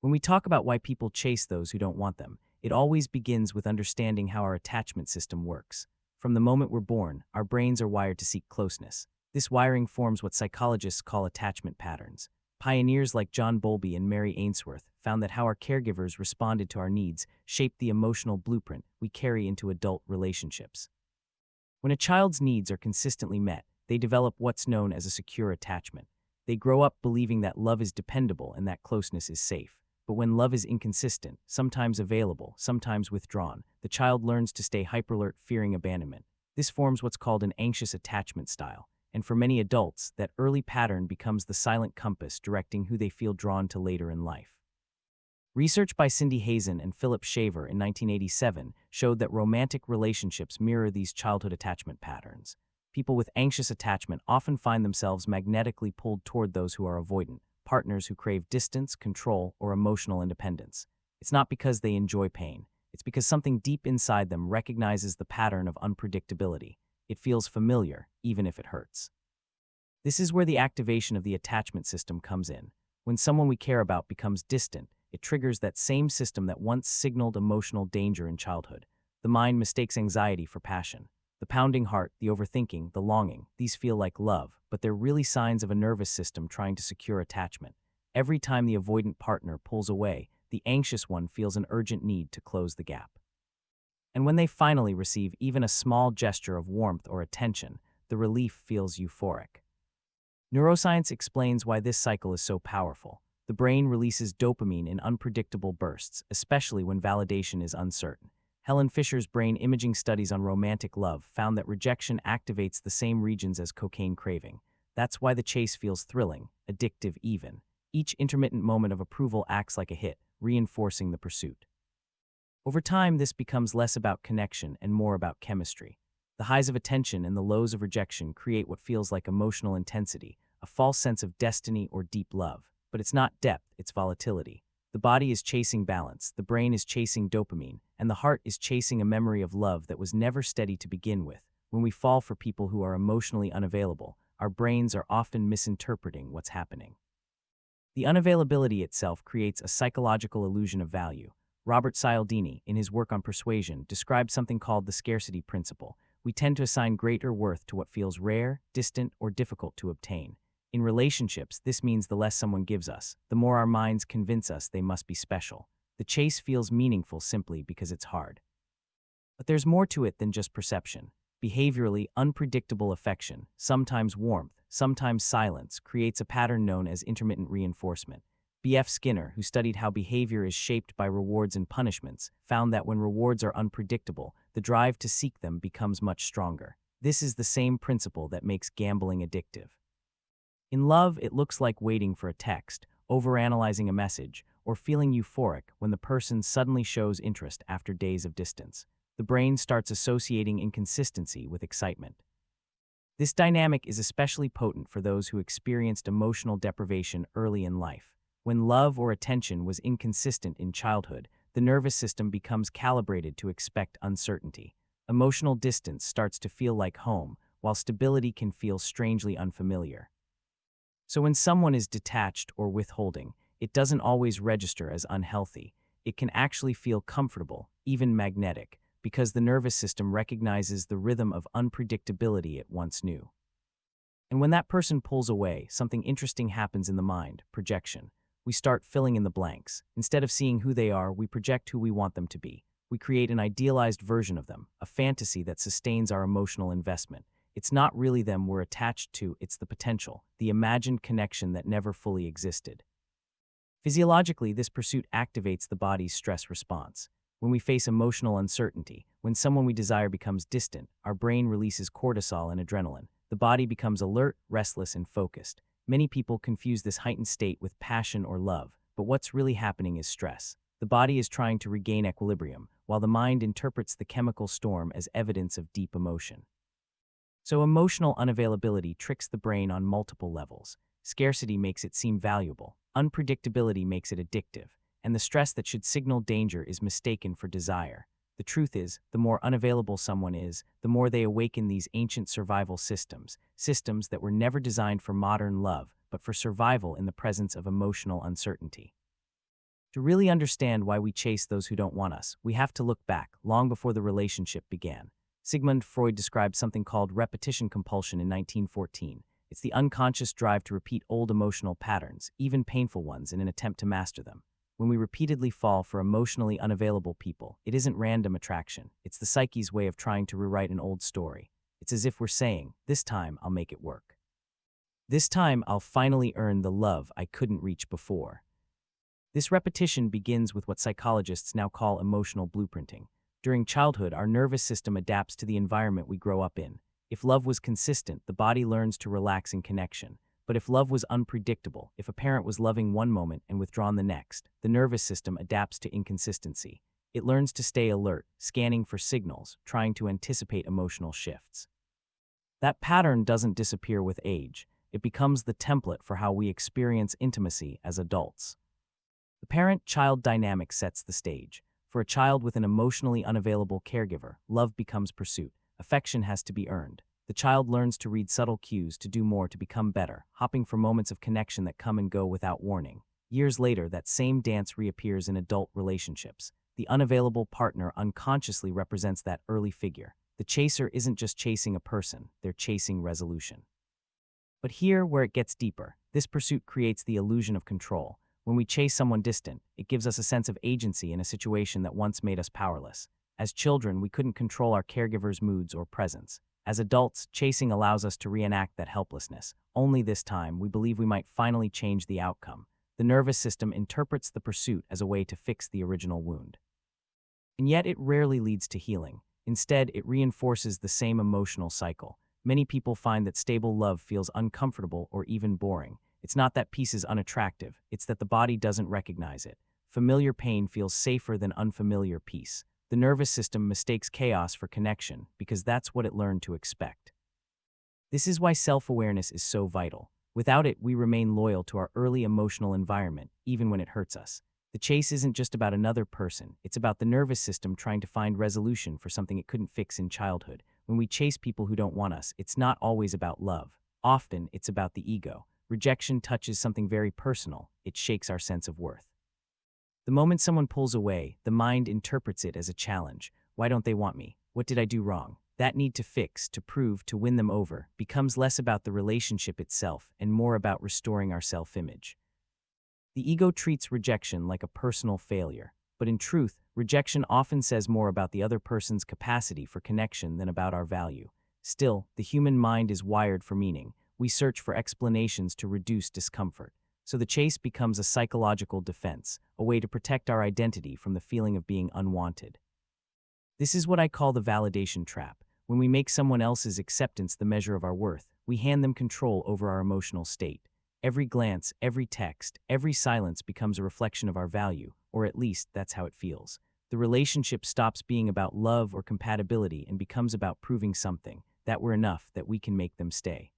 When we talk about why people chase those who don't want them, it always begins with understanding how our attachment system works. From the moment we're born, our brains are wired to seek closeness. This wiring forms what psychologists call attachment patterns. Pioneers like John Bowlby and Mary Ainsworth found that how our caregivers responded to our needs shaped the emotional blueprint we carry into adult relationships. When a child's needs are consistently met, they develop what's known as a secure attachment. They grow up believing that love is dependable and that closeness is safe. But when love is inconsistent, sometimes available, sometimes withdrawn, the child learns to stay hyperalert, fearing abandonment. This forms what's called an anxious attachment style, and for many adults, that early pattern becomes the silent compass directing who they feel drawn to later in life. Research by Cindy Hazen and Philip Shaver in 1987 showed that romantic relationships mirror these childhood attachment patterns. People with anxious attachment often find themselves magnetically pulled toward those who are avoidant, partners who crave distance, control, or emotional independence. It's not because they enjoy pain. It's because something deep inside them recognizes the pattern of unpredictability. It feels familiar, even if it hurts. This is where the activation of the attachment system comes in. When someone we care about becomes distant, it triggers that same system that once signaled emotional danger in childhood. The mind mistakes anxiety for passion. The pounding heart, the overthinking, the longing, these feel like love, but they're really signs of a nervous system trying to secure attachment. Every time the avoidant partner pulls away, the anxious one feels an urgent need to close the gap. And when they finally receive even a small gesture of warmth or attention, the relief feels euphoric. Neuroscience explains why this cycle is so powerful. The brain releases dopamine in unpredictable bursts, especially when validation is uncertain. Helen Fisher's brain imaging studies on romantic love found that rejection activates the same regions as cocaine craving. That's why the chase feels thrilling, addictive even. Each intermittent moment of approval acts like a hit, reinforcing the pursuit. Over time, this becomes less about connection and more about chemistry. The highs of attention and the lows of rejection create what feels like emotional intensity, a false sense of destiny or deep love. But it's not depth, it's volatility. The body is chasing balance, the brain is chasing dopamine, and the heart is chasing a memory of love that was never steady to begin with. When we fall for people who are emotionally unavailable, our brains are often misinterpreting what's happening. The unavailability itself creates a psychological illusion of value. Robert Cialdini, in his work on persuasion, described something called the scarcity principle. We tend to assign greater worth to what feels rare, distant, or difficult to obtain. In relationships, this means the less someone gives us, the more our minds convince us they must be special. The chase feels meaningful simply because it's hard. But there's more to it than just perception. Behaviorally, unpredictable affection, sometimes warmth, sometimes silence, creates a pattern known as intermittent reinforcement. B.F. Skinner, who studied how behavior is shaped by rewards and punishments, found that when rewards are unpredictable, the drive to seek them becomes much stronger. This is the same principle that makes gambling addictive. In love, it looks like waiting for a text, overanalyzing a message, or feeling euphoric when the person suddenly shows interest after days of distance. The brain starts associating inconsistency with excitement. This dynamic is especially potent for those who experienced emotional deprivation early in life. When love or attention was inconsistent in childhood, the nervous system becomes calibrated to expect uncertainty. Emotional distance starts to feel like home, while stability can feel strangely unfamiliar. So when someone is detached or withholding, it doesn't always register as unhealthy. It can actually feel comfortable, even magnetic, because the nervous system recognizes the rhythm of unpredictability it once knew. And when that person pulls away, something interesting happens in the mind, projection. We start filling in the blanks. Instead of seeing who they are, we project who we want them to be. We create an idealized version of them, a fantasy that sustains our emotional investment. It's not really them we're attached to, it's the potential, the imagined connection that never fully existed. Physiologically, this pursuit activates the body's stress response. When we face emotional uncertainty, when someone we desire becomes distant, our brain releases cortisol and adrenaline. The body becomes alert, restless, and focused. Many people confuse this heightened state with passion or love, but what's really happening is stress. The body is trying to regain equilibrium, while the mind interprets the chemical storm as evidence of deep emotion. So emotional unavailability tricks the brain on multiple levels. Scarcity makes it seem valuable, unpredictability makes it addictive, and the stress that should signal danger is mistaken for desire. The truth is, the more unavailable someone is, the more they awaken these ancient survival systems, systems that were never designed for modern love, but for survival in the presence of emotional uncertainty. To really understand why we chase those who don't want us, we have to look back, long before the relationship began. Sigmund Freud described something called repetition compulsion in 1914. It's the unconscious drive to repeat old emotional patterns, even painful ones, in an attempt to master them. When we repeatedly fall for emotionally unavailable people, it isn't random attraction. It's the psyche's way of trying to rewrite an old story. It's as if we're saying, "This time I'll make it work. This time I'll finally earn the love I couldn't reach before." This repetition begins with what psychologists now call emotional blueprinting. During childhood, our nervous system adapts to the environment we grow up in. If love was consistent, the body learns to relax in connection. But if love was unpredictable, if a parent was loving one moment and withdrawn the next, the nervous system adapts to inconsistency. It learns to stay alert, scanning for signals, trying to anticipate emotional shifts. That pattern doesn't disappear with age. It becomes the template for how we experience intimacy as adults. The parent-child dynamic sets the stage. For a child with an emotionally unavailable caregiver, love becomes pursuit. Affection has to be earned. The child learns to read subtle cues, to do more, to become better, hopping for moments of connection that come and go without warning. Years later, that same dance reappears in adult relationships. The unavailable partner unconsciously represents that early figure. The chaser isn't just chasing a person, they're chasing resolution. But here, where it gets deeper, this pursuit creates the illusion of control. When we chase someone distant, it gives us a sense of agency in a situation that once made us powerless. As children, we couldn't control our caregiver's moods or presence. As adults, chasing allows us to reenact that helplessness. Only this time, we believe we might finally change the outcome. The nervous system interprets the pursuit as a way to fix the original wound. And yet, it rarely leads to healing. Instead, it reinforces the same emotional cycle. Many people find that stable love feels uncomfortable or even boring. It's not that peace is unattractive, it's that the body doesn't recognize it. Familiar pain feels safer than unfamiliar peace. The nervous system mistakes chaos for connection because that's what it learned to expect. This is why self-awareness is so vital. Without it, we remain loyal to our early emotional environment, even when it hurts us. The chase isn't just about another person, it's about the nervous system trying to find resolution for something it couldn't fix in childhood. When we chase people who don't want us, it's not always about love. Often, it's about the ego. Rejection touches something very personal. It shakes our sense of worth. The moment someone pulls away, the mind interprets it as a challenge. Why don't they want me? What did I do wrong? That need to fix, to prove, to win them over, becomes less about the relationship itself and more about restoring our self-image. The ego treats rejection like a personal failure, but in truth, rejection often says more about the other person's capacity for connection than about our value. Still, the human mind is wired for meaning. We search for explanations to reduce discomfort. So the chase becomes a psychological defense, a way to protect our identity from the feeling of being unwanted. This is what I call the validation trap. When we make someone else's acceptance the measure of our worth, we hand them control over our emotional state. Every glance, every text, every silence becomes a reflection of our value, or at least that's how it feels. The relationship stops being about love or compatibility and becomes about proving something, that we're enough, that we can make them stay.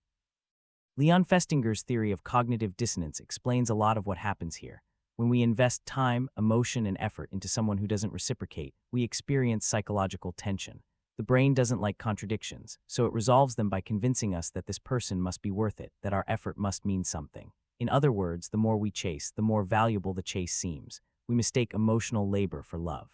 Leon Festinger's theory of cognitive dissonance explains a lot of what happens here. When we invest time, emotion, and effort into someone who doesn't reciprocate, we experience psychological tension. The brain doesn't like contradictions, so it resolves them by convincing us that this person must be worth it, that our effort must mean something. In other words, the more we chase, the more valuable the chase seems. We mistake emotional labor for love.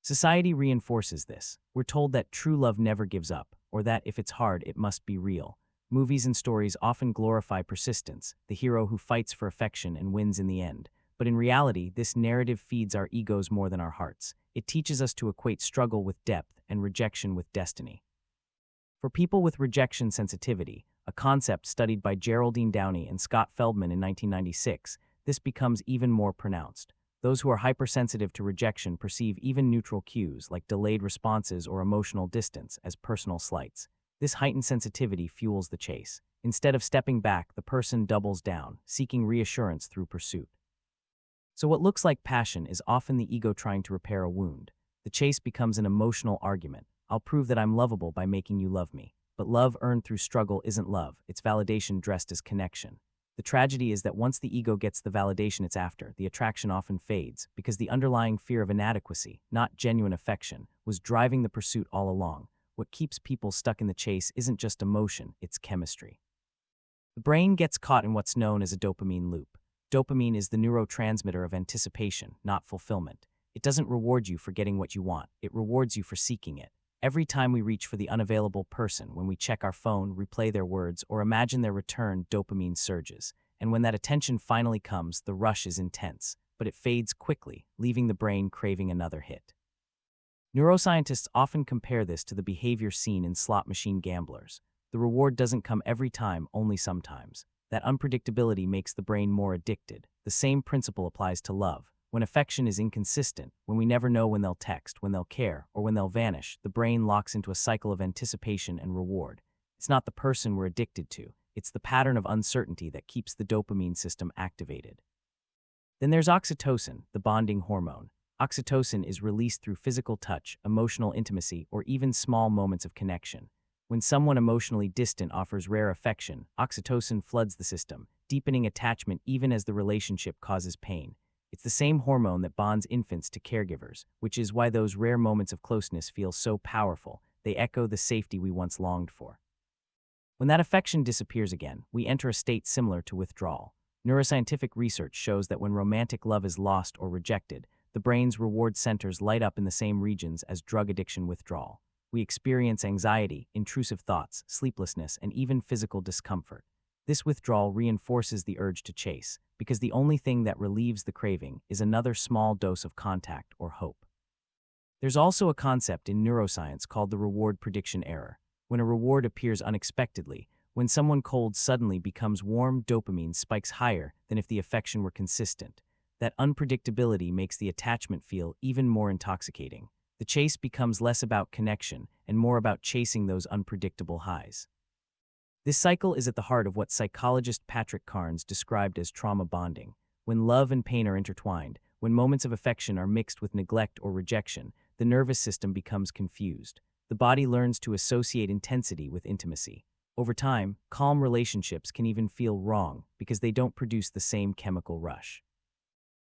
Society reinforces this. We're told that true love never gives up, or that if it's hard, it must be real. Movies and stories often glorify persistence, the hero who fights for affection and wins in the end. But in reality, this narrative feeds our egos more than our hearts. It teaches us to equate struggle with depth and rejection with destiny. For people with rejection sensitivity, a concept studied by Geraldine Downey and Scott Feldman in 1996, this becomes even more pronounced. Those who are hypersensitive to rejection perceive even neutral cues like delayed responses or emotional distance as personal slights. This heightened sensitivity fuels the chase. Instead of stepping back, the person doubles down, seeking reassurance through pursuit. So what looks like passion is often the ego trying to repair a wound. The chase becomes an emotional argument. I'll prove that I'm lovable by making you love me. But love earned through struggle isn't love, it's validation dressed as connection. The tragedy is that once the ego gets the validation it's after, the attraction often fades, because the underlying fear of inadequacy, not genuine affection, was driving the pursuit all along. What keeps people stuck in the chase isn't just emotion, it's chemistry. The brain gets caught in what's known as a dopamine loop. Dopamine is the neurotransmitter of anticipation, not fulfillment. It doesn't reward you for getting what you want, it rewards you for seeking it. Every time we reach for the unavailable person, when we check our phone, replay their words, or imagine their return, dopamine surges. And when that attention finally comes, the rush is intense, but it fades quickly, leaving the brain craving another hit. Neuroscientists often compare this to the behavior seen in slot machine gamblers. The reward doesn't come every time, only sometimes. That unpredictability makes the brain more addicted. The same principle applies to love. When affection is inconsistent, when we never know when they'll text, when they'll care, or when they'll vanish, the brain locks into a cycle of anticipation and reward. It's not the person we're addicted to, it's the pattern of uncertainty that keeps the dopamine system activated. Then there's oxytocin, the bonding hormone. Oxytocin is released through physical touch, emotional intimacy, or even small moments of connection. When someone emotionally distant offers rare affection, oxytocin floods the system, deepening attachment even as the relationship causes pain. It's the same hormone that bonds infants to caregivers, which is why those rare moments of closeness feel so powerful. They echo the safety we once longed for. When that affection disappears again, we enter a state similar to withdrawal. Neuroscientific research shows that when romantic love is lost or rejected, the brain's reward centers light up in the same regions as drug addiction withdrawal. We experience anxiety, intrusive thoughts, sleeplessness, and even physical discomfort. This withdrawal reinforces the urge to chase, because the only thing that relieves the craving is another small dose of contact or hope. There's also a concept in neuroscience called the reward prediction error. When a reward appears unexpectedly, when someone cold suddenly becomes warm, dopamine spikes higher than if the affection were consistent. That unpredictability makes the attachment feel even more intoxicating. The chase becomes less about connection and more about chasing those unpredictable highs. This cycle is at the heart of what psychologist Patrick Carnes described as trauma bonding. When love and pain are intertwined, when moments of affection are mixed with neglect or rejection, the nervous system becomes confused. The body learns to associate intensity with intimacy. Over time, calm relationships can even feel wrong because they don't produce the same chemical rush.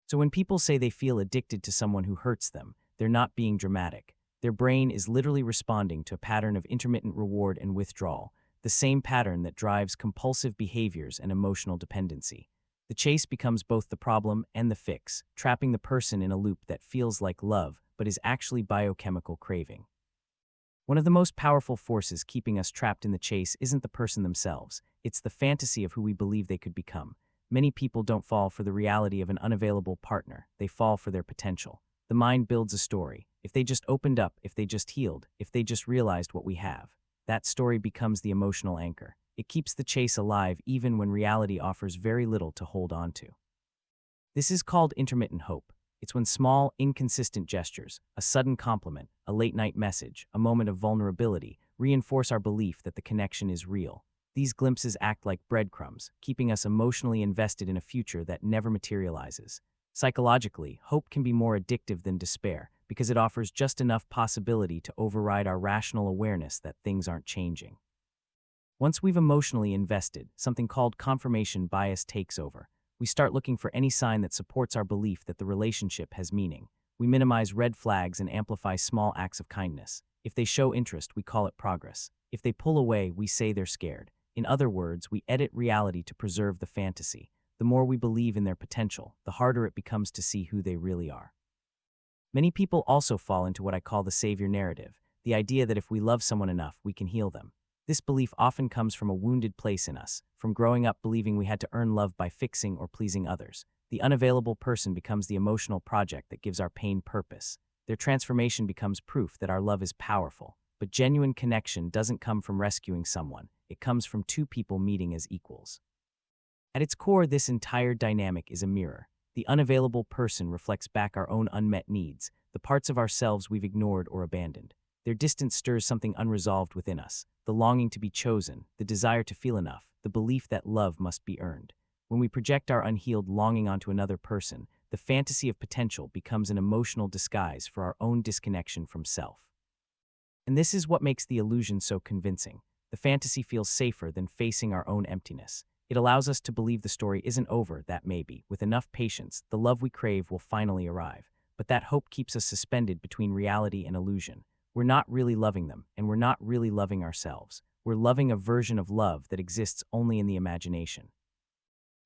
So when people say they feel addicted to someone who hurts them, they're not being dramatic. Their brain is literally responding to a pattern of intermittent reward and withdrawal, the same pattern that drives compulsive behaviors and emotional dependency. The chase becomes both the problem and the fix, trapping the person in a loop that feels like love but is actually biochemical craving. One of the most powerful forces keeping us trapped in the chase isn't the person themselves, it's the fantasy of who we believe they could become. Many people don't fall for the reality of an unavailable partner, they fall for their potential. The mind builds a story. If they just opened up, if they just healed, if they just realized what we have. That story becomes the emotional anchor. It keeps the chase alive even when reality offers very little to hold on to. This is called intermittent hope. It's when small, inconsistent gestures, a sudden compliment, a late-night message, a moment of vulnerability, reinforce our belief that the connection is real. These glimpses act like breadcrumbs, keeping us emotionally invested in a future that never materializes. Psychologically, hope can be more addictive than despair because it offers just enough possibility to override our rational awareness that things aren't changing. Once we've emotionally invested, something called confirmation bias takes over. We start looking for any sign that supports our belief that the relationship has meaning. We minimize red flags and amplify small acts of kindness. If they show interest, we call it progress. If they pull away, we say they're scared. In other words, we edit reality to preserve the fantasy. The more we believe in their potential, the harder it becomes to see who they really are. Many people also fall into what I call the savior narrative, the idea that if we love someone enough, we can heal them. This belief often comes from a wounded place in us, from growing up believing we had to earn love by fixing or pleasing others. The unavailable person becomes the emotional project that gives our pain purpose. Their transformation becomes proof that our love is powerful. But genuine connection doesn't come from rescuing someone. It comes from two people meeting as equals. At its core, this entire dynamic is a mirror. The unavailable person reflects back our own unmet needs, the parts of ourselves we've ignored or abandoned. Their distance stirs something unresolved within us, the longing to be chosen, the desire to feel enough, the belief that love must be earned. When we project our unhealed longing onto another person, the fantasy of potential becomes an emotional disguise for our own disconnection from self. And this is what makes the illusion so convincing. The fantasy feels safer than facing our own emptiness. It allows us to believe the story isn't over, that maybe, with enough patience, the love we crave will finally arrive. But that hope keeps us suspended between reality and illusion. We're not really loving them, and we're not really loving ourselves. We're loving a version of love that exists only in the imagination.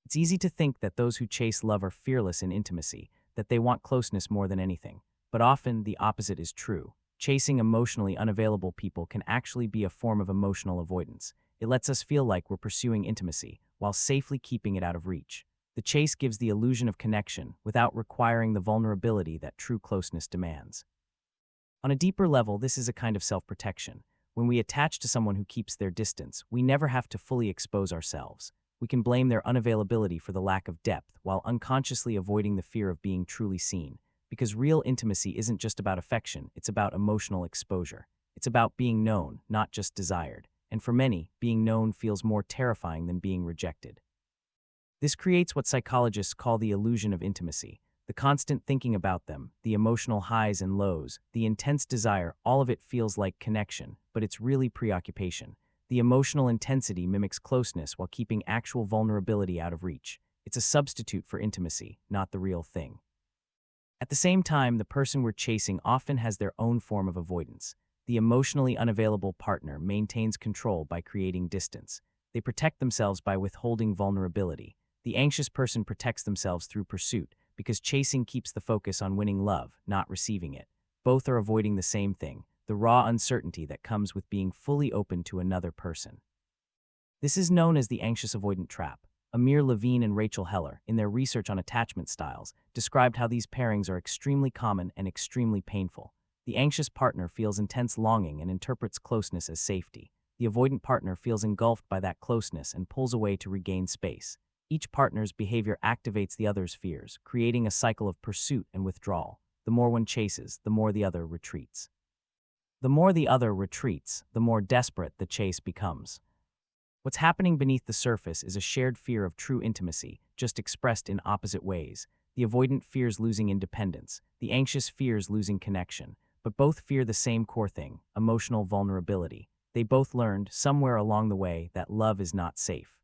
It's easy to think that those who chase love are fearless in intimacy, that they want closeness more than anything. But often the opposite is true. Chasing emotionally unavailable people can actually be a form of emotional avoidance. It lets us feel like we're pursuing intimacy, while safely keeping it out of reach. The chase gives the illusion of connection without requiring the vulnerability that true closeness demands. On a deeper level, this is a kind of self-protection. When we attach to someone who keeps their distance, we never have to fully expose ourselves. We can blame their unavailability for the lack of depth while unconsciously avoiding the fear of being truly seen. Because real intimacy isn't just about affection, it's about emotional exposure. It's about being known, not just desired. And for many, being known feels more terrifying than being rejected. This creates what psychologists call the illusion of intimacy. The constant thinking about them, the emotional highs and lows, the intense desire, all of it feels like connection, but it's really preoccupation. The emotional intensity mimics closeness while keeping actual vulnerability out of reach. It's a substitute for intimacy, not the real thing. At the same time, the person we're chasing often has their own form of avoidance. The emotionally unavailable partner maintains control by creating distance. They protect themselves by withholding vulnerability. The anxious person protects themselves through pursuit, because chasing keeps the focus on winning love, not receiving it. Both are avoiding the same thing, the raw uncertainty that comes with being fully open to another person. This is known as the anxious avoidant trap. Amir Levine and Rachel Heller, in their research on attachment styles, described how these pairings are extremely common and extremely painful. The anxious partner feels intense longing and interprets closeness as safety. The avoidant partner feels engulfed by that closeness and pulls away to regain space. Each partner's behavior activates the other's fears, creating a cycle of pursuit and withdrawal. The more one chases, the more the other retreats. The more the other retreats, the more desperate the chase becomes. What's happening beneath the surface is a shared fear of true intimacy, just expressed in opposite ways. The avoidant fears losing independence, the anxious fears losing connection, but both fear the same core thing, emotional vulnerability. They both learned, somewhere along the way, that love is not safe.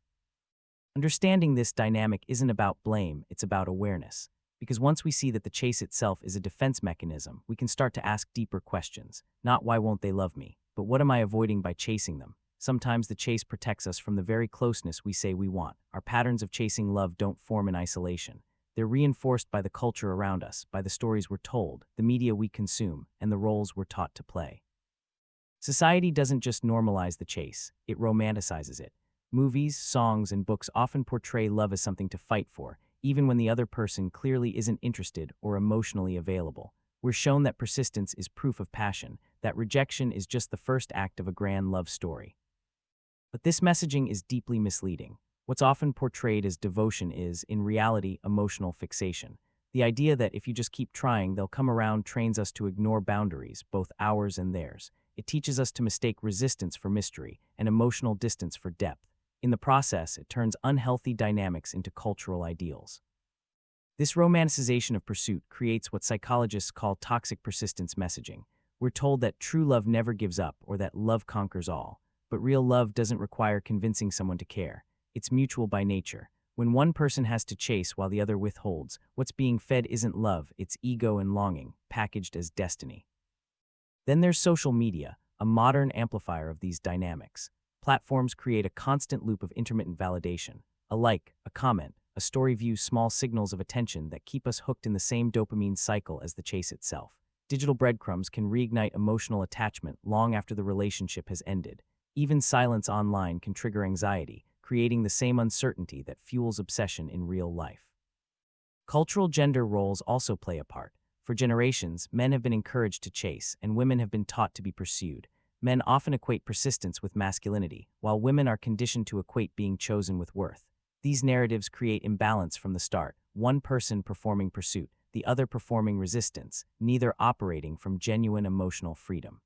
Understanding this dynamic isn't about blame, it's about awareness. Because once we see that the chase itself is a defense mechanism, we can start to ask deeper questions. Not why won't they love me, but what am I avoiding by chasing them? Sometimes the chase protects us from the very closeness we say we want. Our patterns of chasing love don't form in isolation. They're reinforced by the culture around us, by the stories we're told, the media we consume, and the roles we're taught to play. Society doesn't just normalize the chase, it romanticizes it. Movies, songs, and books often portray love as something to fight for, even when the other person clearly isn't interested or emotionally available. We're shown that persistence is proof of passion, that rejection is just the first act of a grand love story. But this messaging is deeply misleading. What's often portrayed as devotion is, in reality, emotional fixation. The idea that if you just keep trying, they'll come around trains us to ignore boundaries, both ours and theirs. It teaches us to mistake resistance for mystery and emotional distance for depth. In the process, it turns unhealthy dynamics into cultural ideals. This romanticization of pursuit creates what psychologists call toxic persistence messaging. We're told that true love never gives up or that love conquers all. But real love doesn't require convincing someone to care. It's mutual by nature. When one person has to chase while the other withholds, what's being fed isn't love, it's ego and longing, packaged as destiny. Then there's social media, a modern amplifier of these dynamics. Platforms create a constant loop of intermittent validation. A like, a comment, a story view, small signals of attention that keep us hooked in the same dopamine cycle as the chase itself. Digital breadcrumbs can reignite emotional attachment long after the relationship has ended. Even silence online can trigger anxiety, creating the same uncertainty that fuels obsession in real life. Cultural gender roles also play a part. For generations, men have been encouraged to chase, and women have been taught to be pursued. Men often equate persistence with masculinity, while women are conditioned to equate being chosen with worth. These narratives create imbalance from the start, one person performing pursuit, the other performing resistance, neither operating from genuine emotional freedom.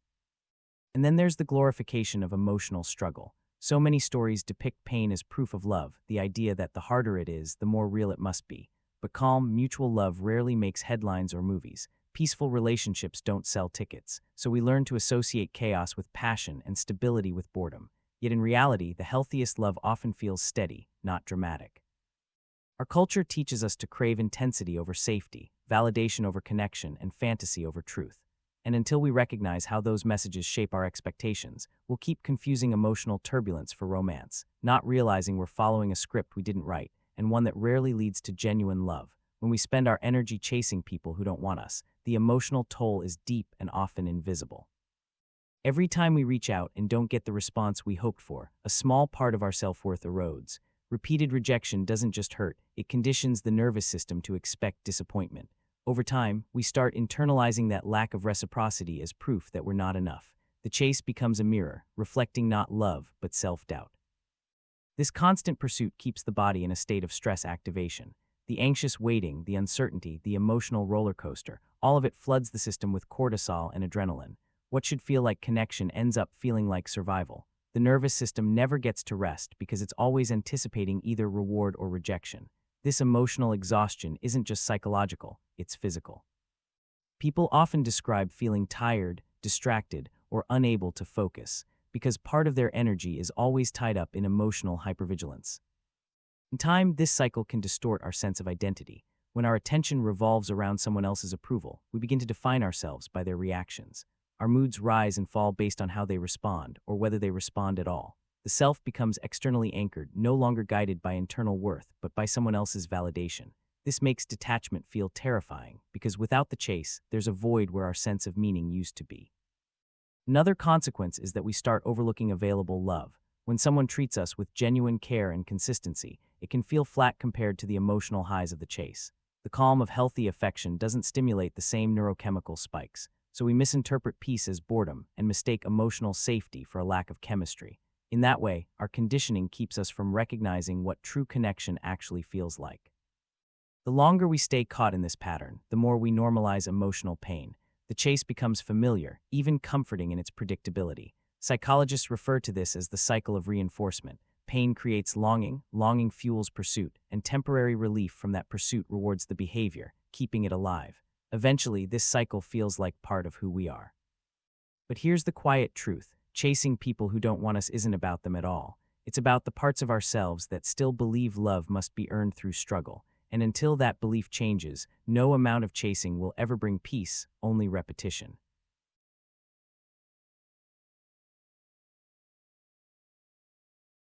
And then there's the glorification of emotional struggle. So many stories depict pain as proof of love, the idea that the harder it is, the more real it must be. But calm, mutual love rarely makes headlines or movies. Peaceful relationships don't sell tickets, so we learn to associate chaos with passion and stability with boredom. Yet in reality, the healthiest love often feels steady, not dramatic. Our culture teaches us to crave intensity over safety, validation over connection, and fantasy over truth. And until we recognize how those messages shape our expectations, we'll keep confusing emotional turbulence for romance, not realizing we're following a script we didn't write. and one that rarely leads to genuine love. When we spend our energy chasing people who don't want us, the emotional toll is deep and often invisible. Every time we reach out and don't get the response we hoped for, a small part of our self-worth erodes. Repeated rejection doesn't just hurt, it conditions the nervous system to expect disappointment. Over time, we start internalizing that lack of reciprocity as proof that we're not enough. The chase becomes a mirror, reflecting not love, but self-doubt. This constant pursuit keeps the body in a state of stress activation. The anxious waiting, the uncertainty, the emotional roller coaster, all of it floods the system with cortisol and adrenaline. What should feel like connection ends up feeling like survival. The nervous system never gets to rest because it's always anticipating either reward or rejection. This emotional exhaustion isn't just psychological, it's physical. People often describe feeling tired, distracted, or unable to focus because part of their energy is always tied up in emotional hypervigilance. In time, this cycle can distort our sense of identity. When our attention revolves around someone else's approval, we begin to define ourselves by their reactions. Our moods rise and fall based on how they respond, or whether they respond at all. The self becomes externally anchored, no longer guided by internal worth, but by someone else's validation. This makes detachment feel terrifying, because without the chase, there's a void where our sense of meaning used to be. Another consequence is that we start overlooking available love. When someone treats us with genuine care and consistency, it can feel flat compared to the emotional highs of the chase. The calm of healthy affection doesn't stimulate the same neurochemical spikes, so we misinterpret peace as boredom and mistake emotional safety for a lack of chemistry. In that way, our conditioning keeps us from recognizing what true connection actually feels like. The longer we stay caught in this pattern, the more we normalize emotional pain. The chase becomes familiar, even comforting in its predictability. Psychologists refer to this as the cycle of reinforcement. Pain creates longing, longing fuels pursuit, and temporary relief from that pursuit rewards the behavior, keeping it alive. Eventually, this cycle feels like part of who we are. But here's the quiet truth. Chasing people who don't want us isn't about them at all. It's about the parts of ourselves that still believe love must be earned through struggle. And until that belief changes, no amount of chasing will ever bring peace, only repetition.